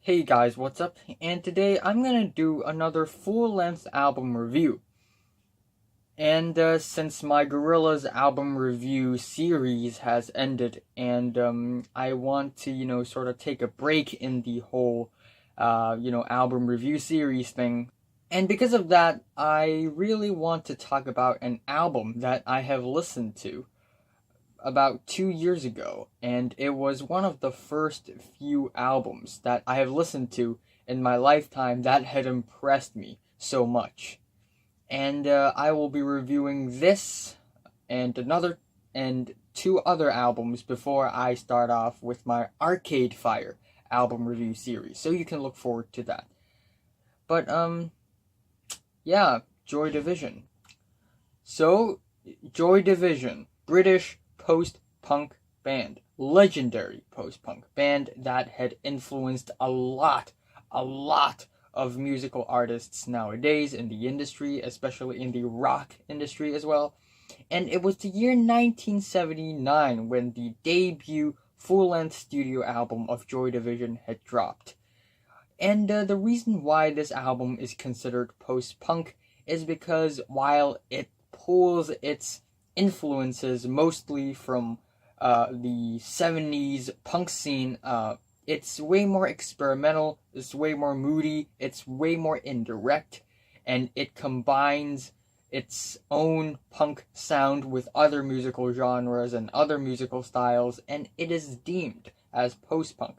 Hey guys, what's up? And today I'm gonna do another full-length album review. And since my Gorillaz album review series has ended, and I want to, sort of take a break in the whole, album review series thing. And because of that, I really want to talk about an album that I have listened to about 2 years ago, and it was one of the first few albums that I have listened to in my lifetime that had impressed me so much. And I will be reviewing this and two other albums before I start off with my Arcade Fire album review series, so you can look forward to that. But yeah, Joy Division. So, Joy Division, British post-punk band, legendary post-punk band that had influenced a lot of musical artists nowadays in the industry, especially in the rock industry as well. And it was the year 1979 when the debut full-length studio album of Joy Division had dropped. And the reason why this album is considered post-punk is because while it pulls its influences mostly from the 70s punk scene, it's way more experimental, it's way more moody, it's way more indirect, and it combines its own punk sound with other musical genres and other musical styles, and it is deemed as post-punk.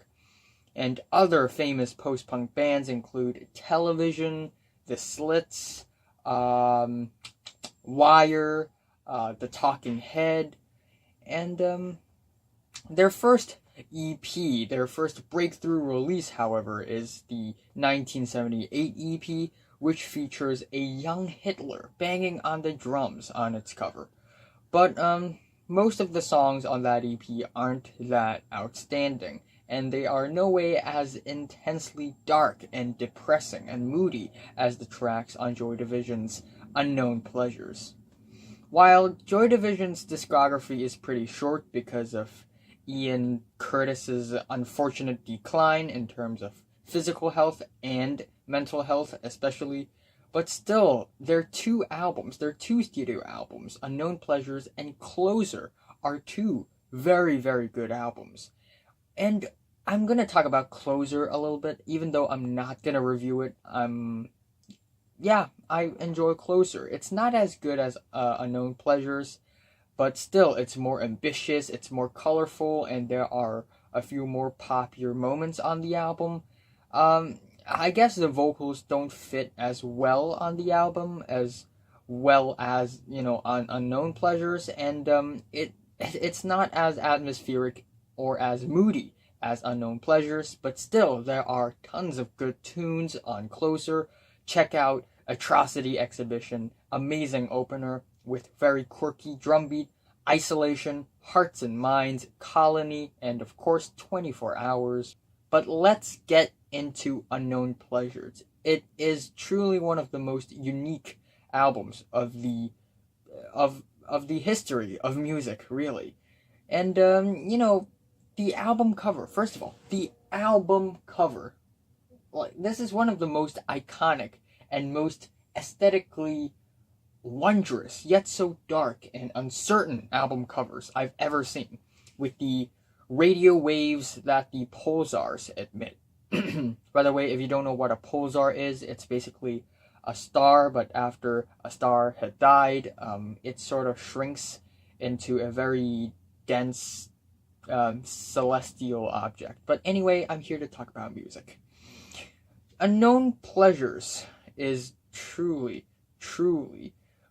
And other famous post-punk bands include Television, The Slits, Wire, The Talking Head, and their first EP, their first breakthrough release, however, is the 1978 EP, which features a young Hitler banging on the drums on its cover. But most of the songs on that EP aren't that outstanding, and they are no way as intensely dark and depressing and moody as the tracks on Joy Division's Unknown Pleasures. While Joy Division's discography is pretty short because of Ian Curtis's unfortunate decline in terms of physical health and mental health especially, but still, their two studio albums, Unknown Pleasures and Closer, are two very, very good albums. And I'm gonna talk about Closer a little bit, even though I'm not gonna review it. Yeah, I enjoy Closer. It's not as good as Unknown Pleasures, but still, it's more ambitious, it's more colorful, and there are a few more popular moments on the album. I guess the vocals don't fit as well on the album as well as on Unknown Pleasures, and it's not as atmospheric or as moody as Unknown Pleasures, but still there are tons of good tunes on Closer. Check out Atrocity Exhibition, amazing opener with very quirky drum beat, Isolation, Hearts and Minds, Colony, and of course 24 Hours. But let's get into Unknown Pleasures. It is truly one of the most unique albums of the history of music, really. And the album cover. First of all, the album cover. Like, this is one of the most iconic and most aesthetically wondrous, yet so dark and uncertain album covers I've ever seen, with the radio waves that the pulsars emit. By the way, if you don't know what a pulsar is, it's basically a star, but after a star had died, it sort of shrinks into a very dense celestial object. But anyway, I'm here to talk about music. Unknown Pleasures is truly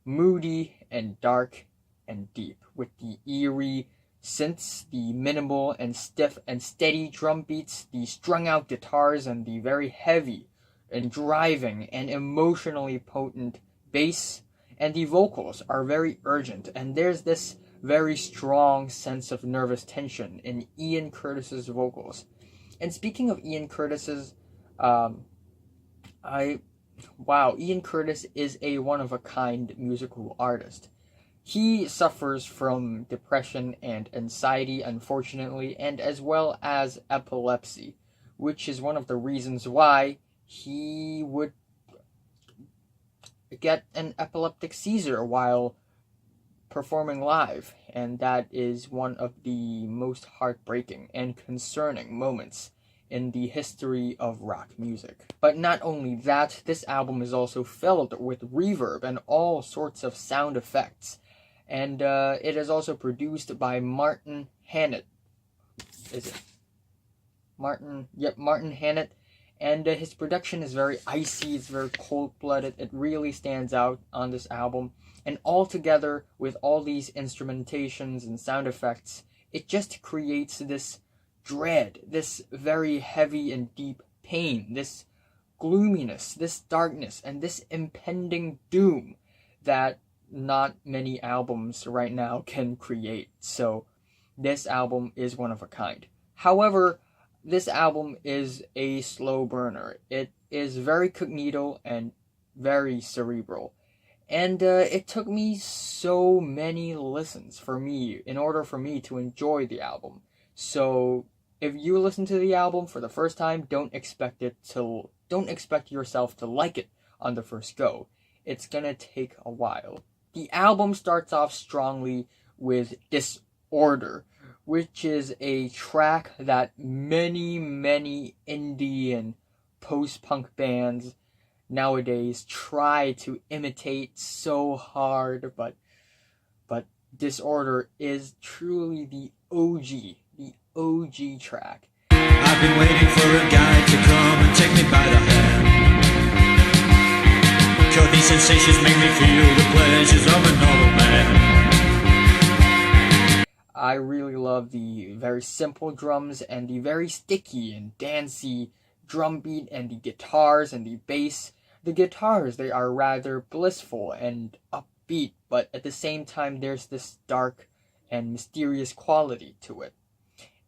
moody and dark and deep, with the eerie synths, the minimal and stiff and steady drum beats, the strung out guitars, and the very heavy and driving and emotionally potent bass, and the vocals are very urgent, and there's this very strong sense of nervous tension in Ian Curtis's vocals. And speaking of Ian Curtis's, Ian Curtis is a one-of-a-kind musical artist. He suffers from depression and anxiety, unfortunately, and as well as epilepsy, which is one of the reasons why he would get an epileptic seizure while performing live, and that is one of the most heartbreaking and concerning moments in the history of rock music. But not only that, this album is also filled with reverb and all sorts of sound effects, and it is also produced by Martin Hannett. Is it? Martin Hannett, and his production is very icy, it's very cold-blooded, it really stands out on this album. And all together, with all these instrumentations and sound effects, it just creates this dread, this very heavy and deep pain, this gloominess, this darkness, and this impending doom that not many albums right now can create. So this album is one of a kind. However, this album is a slow burner. It is very cognito and very cerebral. And it took me so many listens in order for me to enjoy the album. So if you listen to the album for the first time, don't expect yourself to like it on the first go. It's gonna take a while. The album starts off strongly with Disorder, which is a track that many indie and post-punk bands nowadays try to imitate so hard, but Disorder is truly the OG track. I've been waiting for a guy to come and take me by the hand. 'Cause these sensations make me feel the pleasures of a normal man. I really love the very simple drums and the very sticky and dancey drum beat and the guitars and the bass. The guitars, they are rather blissful and upbeat, but at the same time there's this dark and mysterious quality to it.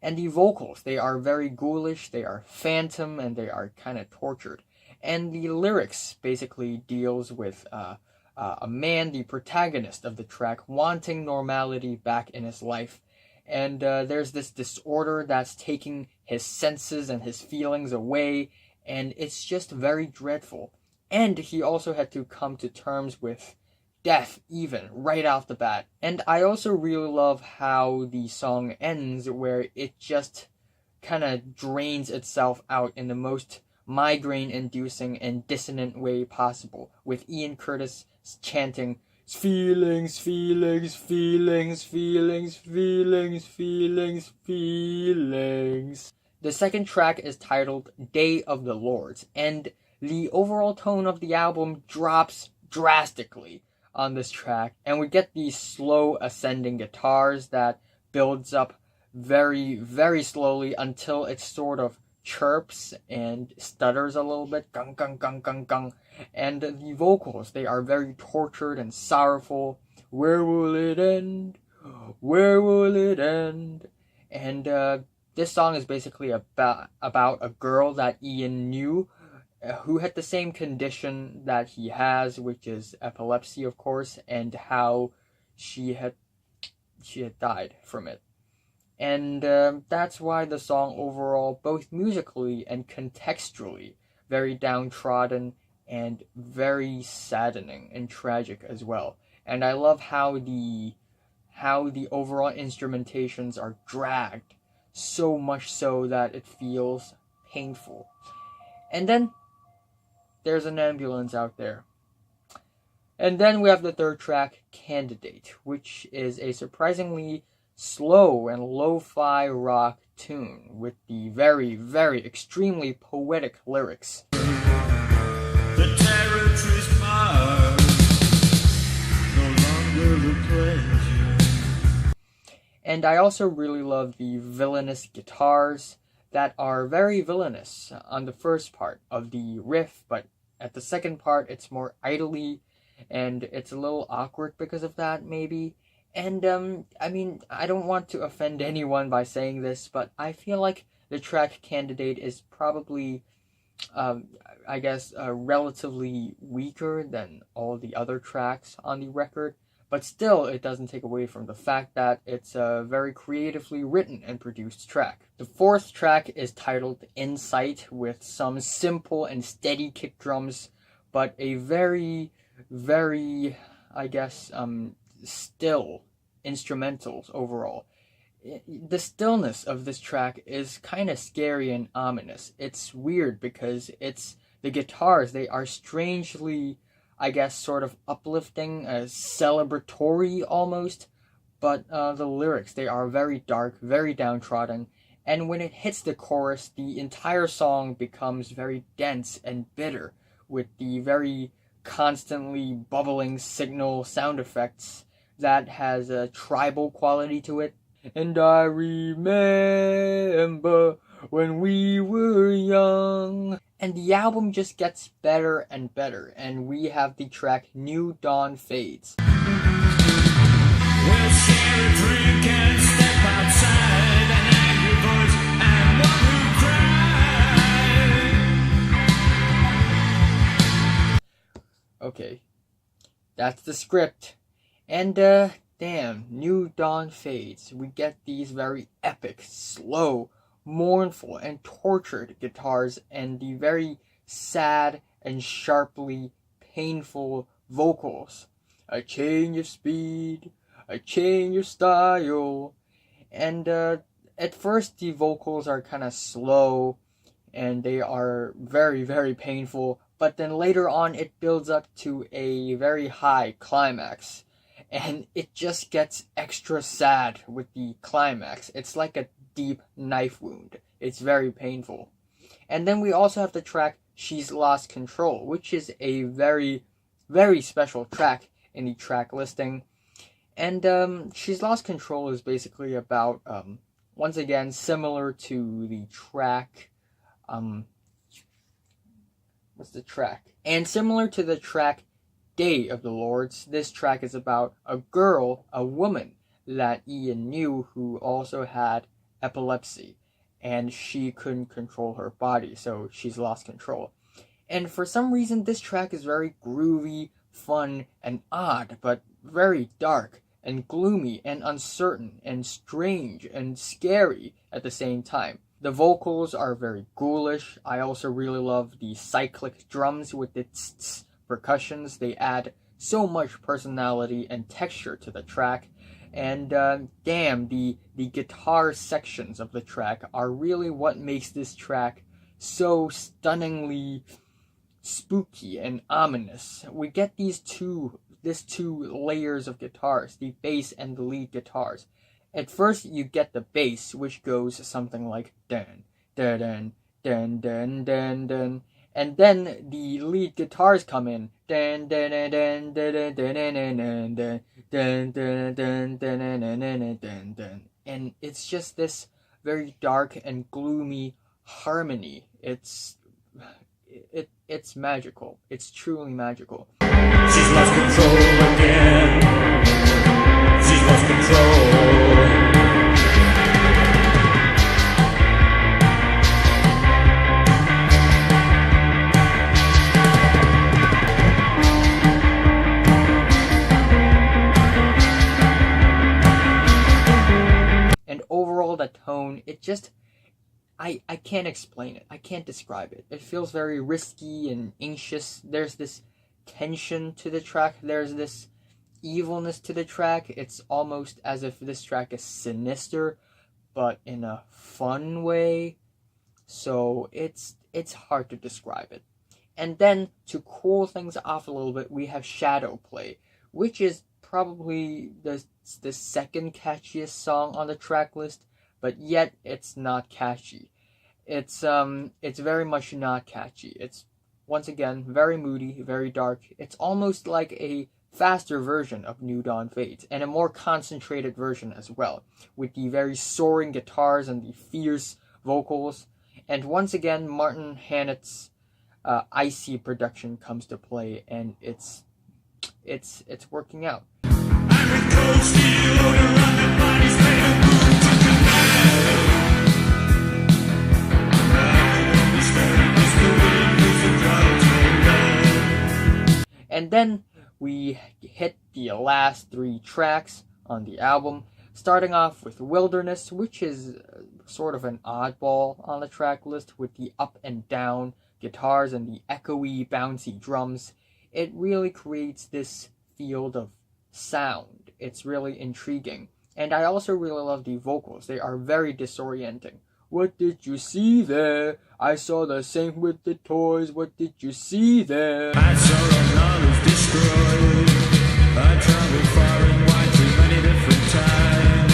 And the vocals, they are very ghoulish, they are phantom, and they are kind of tortured. And the lyrics basically deals with a man, the protagonist of the track, wanting normality back in his life. And there's this disorder that's taking his senses and his feelings away, and it's just very dreadful. And he also had to come to terms with death even right off the bat. And I also really love how the song ends, where it just kind of drains itself out in the most migraine-inducing and dissonant way possible, with Ian Curtis chanting, "Feelings, feelings, feelings, feelings, feelings, feelings, feelings." The second track is titled Day of the Lords, and the overall tone of the album drops drastically on this track, and we get these slow ascending guitars that builds up very slowly until it sort of chirps and stutters a little bit, gung gung gung gung gung. And the vocals, they are very tortured and sorrowful. Where will it end? Where will it end? And this song is basically about a girl that Ian knew, who had the same condition that he has, which is epilepsy, of course, and how she had died from it. And that's why the song overall, both musically and contextually, very downtrodden and very saddening and tragic as well. And I love how the overall instrumentations are dragged, so much so that it feels painful. And then there's an ambulance out there. And then we have the third track, Candidate, which is a surprisingly slow and lo-fi rock tune with the very extremely poetic lyrics. The territory's mine, no longer the pleasure. And I also really love the villainous guitars that are very villainous on the first part of the riff, but at the second part it's more idly, and it's a little awkward because of that, maybe. And I mean, I don't want to offend anyone by saying this, but I feel like the track Candidate is probably relatively weaker than all the other tracks on the record, but still it doesn't take away from the fact that it's a very creatively written and produced track. The fourth track is titled Insight, with some simple and steady kick drums, but a very, very, I guess, still instrumentals overall. The stillness of this track is kind of scary and ominous. It's weird because the guitars, they are strangely, I guess, sort of uplifting, celebratory almost, but the lyrics, they are very dark, very downtrodden, and when it hits the chorus, the entire song becomes very dense and bitter, with the very constantly bubbling signal sound effects that has a tribal quality to it. And I remember when we were young. And the album just gets better and better, and we have the track New Dawn Fades. We'll share a drink and step outside, an angry voice and one who cried. Okay, that's the script. And damn, New Dawn Fades. We get these very epic, slow, mournful, and tortured guitars, and the very sad and sharply painful vocals. A change of speed, a change of style. And at first the vocals are kind of slow and they are very, very painful, but then later on it builds up to a very high climax. And it just gets extra sad with the climax. It's like a deep knife wound. It's very painful. And then we also have the track She's Lost Control, which is a very, very special track in the track listing. And She's Lost Control is basically about, once again, similar to the track, what's the track? And similar to the track Day of the Lords, this track is about a girl, a woman, that Ian knew who also had epilepsy, and she couldn't control her body, so she's lost control. And for some reason, this track is very groovy, fun, and odd, but very dark, and gloomy, and uncertain, and strange, and scary at the same time. The vocals are very ghoulish. I also really love the cyclic drums with the tss percussions. They add so much personality and texture to the track. And damn, the guitar sections of the track are really what makes this track so stunningly spooky and ominous. We get these two layers of guitars, the bass and the lead guitars. At first you get the bass, which goes something like dun dun dun dun dun dun dun. And then the lead guitars come in, dun dun dun dun dun dun dun dun dun dun dun dun dun, and it's just this very dark and gloomy harmony. It's magical. It's truly magical. She's lost control again. She's lost control. Overall, the tone, it just, I can't explain it. I can't describe it. It feels very risky and anxious. There's this tension to the track. There's this evilness to the track. It's almost as if this track is sinister, but in a fun way. So it's hard to describe it. And then, to cool things off a little bit, we have Shadowplay, which is probably the second catchiest song on the track list, but yet it's not catchy. It's very much not catchy. It's, once again, very moody, very dark. It's almost like a faster version of New Dawn Fades, and a more concentrated version as well, with the very soaring guitars and the fierce vocals. And once again, Martin Hannett's icy production comes to play, and it's working out. And then we hit the last 3 tracks on the album, starting off with Wilderness, which is sort of an oddball on the track list with the up and down guitars and the echoey, bouncy drums. It really creates this field of sound. It's really intriguing. And I also really love the vocals. They are very disorienting. What did you see there? I saw the same with the toys. What did you see there? I saw the knowledge destroyed. I traveled far and wide through many different times.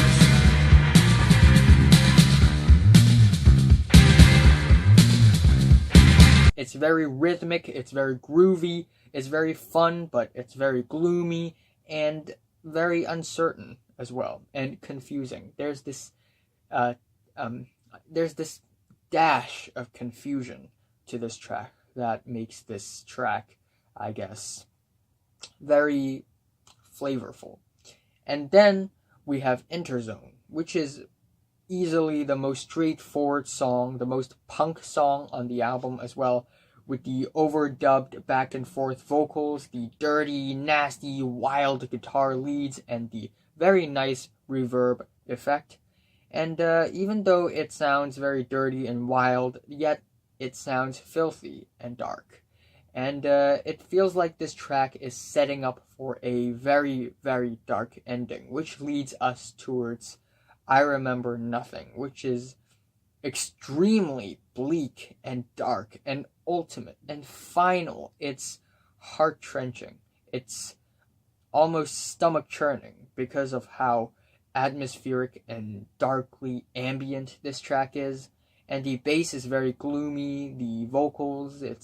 It's very rhythmic, it's very groovy, it's very fun, but it's very gloomy and very uncertain as well, and confusing. There's this dash of confusion to this track that makes this track, I guess, very flavorful. And then we have Interzone, which is easily the most straightforward song, the most punk song on the album as well, with the overdubbed back and forth vocals, the dirty, nasty, wild guitar leads, and the very nice reverb effect. And even though it sounds very dirty and wild, yet it sounds filthy and dark. And it feels like this track is setting up for a very, very dark ending, which leads us towards I Remember Nothing, which is extremely bleak and dark and ultimate and final. It's heart-wrenching. It's almost stomach-churning because of how atmospheric and darkly ambient this track is. And the bass is very gloomy. The vocals, it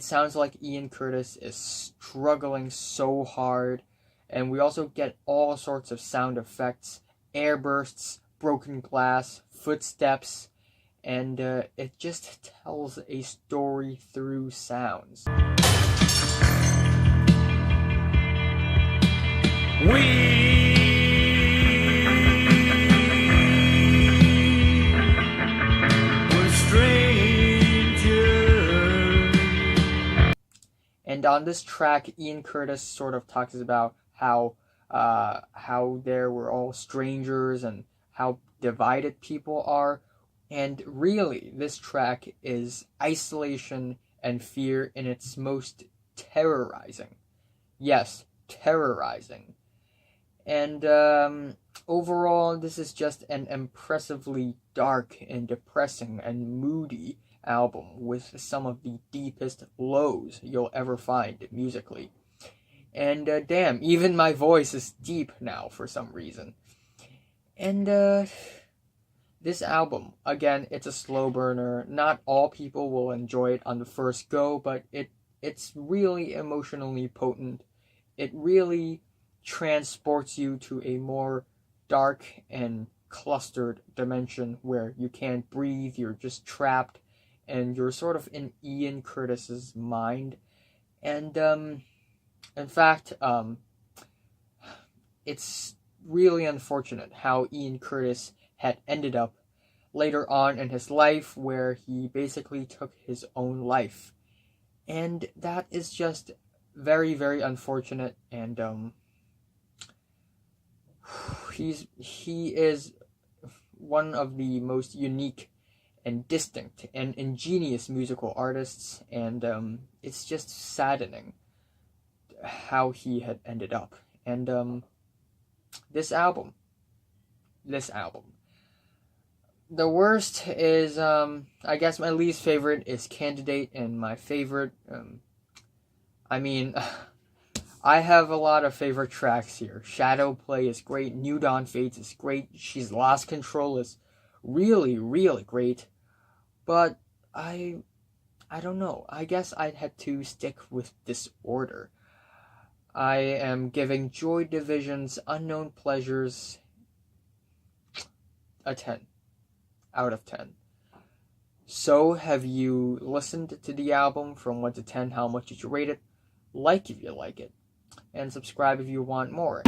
sounds like Ian Curtis is struggling so hard. And we also get all sorts of sound effects, air bursts, broken glass, footsteps, and it just tells a story through sounds. And on this track, Ian Curtis sort of talks about how there were all strangers and how divided people are. And really, this track is isolation and fear in its most terrorizing. Yes, terrorizing. And overall, this is just an impressively dark and depressing and moody album with some of the deepest lows you'll ever find musically. And damn, even my voice is deep now for some reason. And this album, again, it's a slow burner. Not all people will enjoy it on the first go, but it's really emotionally potent. It really transports you to a more dark and clustered dimension where you can't breathe, you're just trapped, and you're sort of in Ian Curtis's mind. And in fact, it's really unfortunate how Ian Curtis had ended up later on in his life, where he basically took his own life. And that is just very, very unfortunate. And he is one of the most unique and distinct and ingenious musical artists, and it's just saddening how he had ended up. And this album, the worst is, I guess my least favorite is Candidate, and my favorite, I have a lot of favorite tracks here. Shadowplay is great, New Dawn Fades is great, She's Lost Control is really, really great, but I don't know, I guess I'd have to stick with Disorder. I am giving Joy Division's Unknown Pleasures a 10 out of 10. So, have you listened to the album from 1 to 10? How much did you rate it? Like if you like it, and subscribe if you want more.